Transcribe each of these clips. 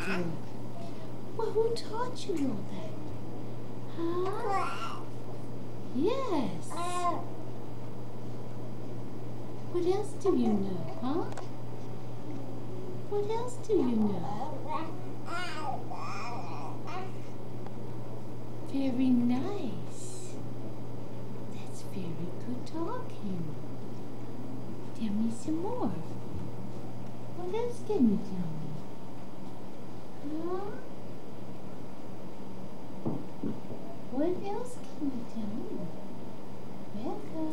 do? Well, who taught you all that? Huh? Yes. What else do you know, huh? What else do you know? Very nice. That's very good talking. Tell me some more. What else can you tell me? Huh? What else can you tell me? Becca.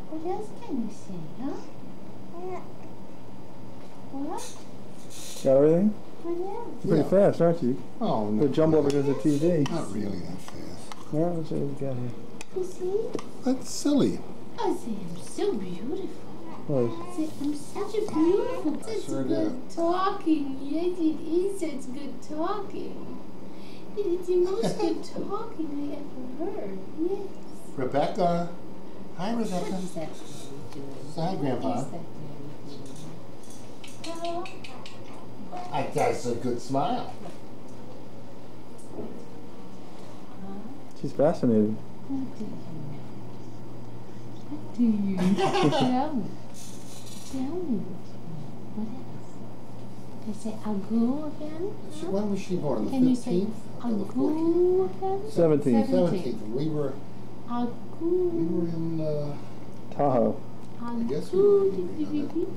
What else can you say, huh? What? Got everything? What else? You're pretty fast, aren't you? Oh, no. You'll jumble because of TV. Not really that fast. Well, let's see what we got here. You see? That's silly. I say I'm so beautiful. What? I say I'm such a beautiful, such Sure good talking. Yes, it is such good talking. It is the most good talking I ever heard. Yes. Rebecca. Hi, What Rebecca. is that doing? Hi, Grandpa. What is that doing? That's a good smile. She's fascinated. What do you know? Tell me. Tell me. What else? I say Agu again? When was she born? The Can you say 15th? Or the 14th? Agu again? 17th. 17th. We were Agu. in Tahoe. I guess we were- Agu.